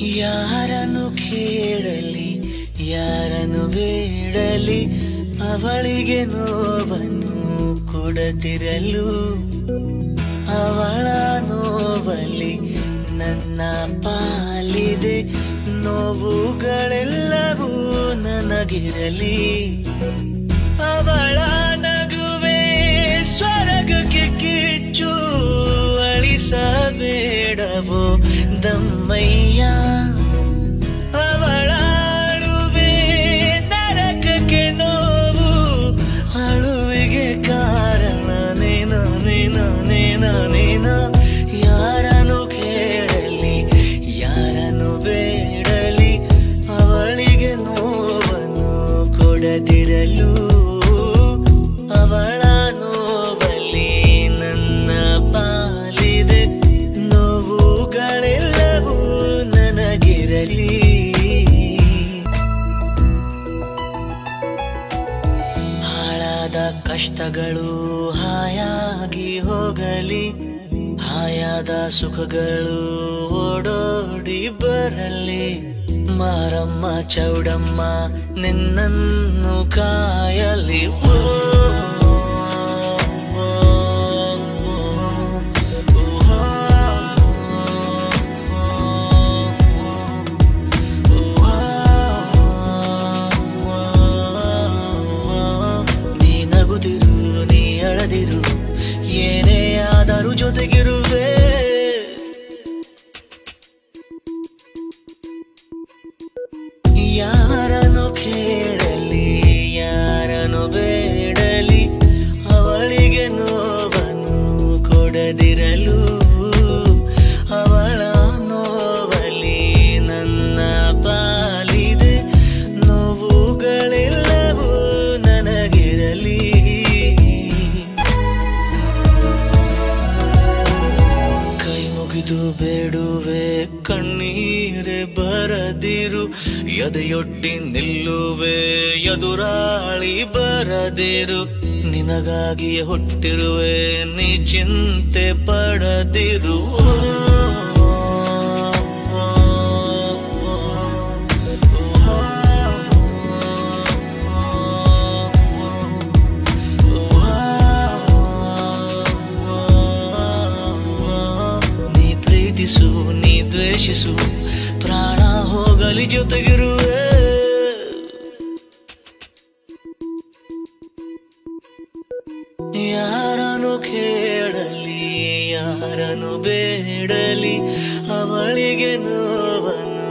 ಯಾರನ್ನು ಕೇಳಲಿ ಯಾರನ್ನು ಬೇಡಲಿ ಅವಳಿಗೆ ನೋವನ್ನು ಕೊಡದಿರಲು ಅವಳ ನೋವಲ್ಲಿ ನನ್ನ ಪಾಲಿದೆ ನೋವುಗಳೆಲ್ಲವೂ ನನಗಿರಲಿ ಅವಳ ನಗುವೆ ಸ್ವರ್ಗಕ್ಕೆ ಕಿಚ್ಚು ಅಳಿಸಬೇಡವೋ ದಮ್ಮಯ್ಯ ಅವಳ ಅಳುವೆ ನರಕಕ್ಕೆ ನೋವು ಅಳುವಿಗೆ ಕಾರಣ ನೀನು ನೀನು ನೀನು ನೀನು ಯಾರನ್ನು ಕೇಳಲಿ ಯಾರನ್ನು ಬೇಡಲಿ ಅವಳಿಗೆ ನೋವನ್ನು ಕೊಡದಿರಲು ಅವಳ ನೋವಲ್ಲಿ ನನ್ನ ಪಾಲಿದೆ ನೋವುಗಳೆಲ್ಲವೂ ನನಗಿರಲಿ ಹಾಳಾದ ಕಷ್ಟಗಳು ಹಾಯಾಗಿ ಹೋಗಲಿ ಹಾಯಾದ ಸುಖಗಳು ಓಡೋಡಿ ಬರಲಿ ಮಾರಮ್ಮ ಚೌಡಮ್ಮ ನಿನ್ನನ್ನು ಕಾಯಲಿ ಓ ನೀ ನಗುದಿರು ನೀ ಅಳದಿರು ಏನೇ ಆದರೂ ಜೊತೆಗಿರುವೆ ಯಾರನ್ನು ಕೇಳಲಿ ಯಾರನ್ನು ಬೇಡಲಿ ಅವಳಿಗೆ ನೋವನ್ನು ಕೊಡದಿರಲು ಅವಳ ನೋವಲಿ ನನ್ನ ಪಾಲಿದೆ ನೋವುಗಳೆಲ್ಲವೂ ನನಗಿರಲಿ ಕೈ ಮುಗಿದು ಬೇಡುವೆ ಕಣ್ಣೀರೆ ಬರದಿರು ಎದೆಯೊಡ್ಡಿ ನಿಲ್ಲುವೆ ಎದುರಾಳಿ ಬರದಿರು ನಿನಗಾಗಿಯೇ ಹುಟ್ಟಿರುವೆ ನೀ ಚಿಂತೆ ಪಡದಿರು ನೀ ಪ್ರೀತಿಸು ನೀ ದ್ವೇಷಿಸು ಪ್ರಾಣ ಹೋಗಲಿ ಜೊತೆಗಿರುವೆ ಯಾರನ್ನು ಕೇಳಲಿ ಯಾರನ್ನು ಬೇಡಲಿ ಅವಳಿಗೆ ನೋವನ್ನು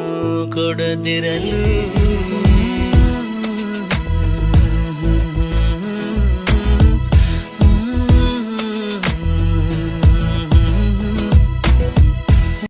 ಕೊಡದಿರಲು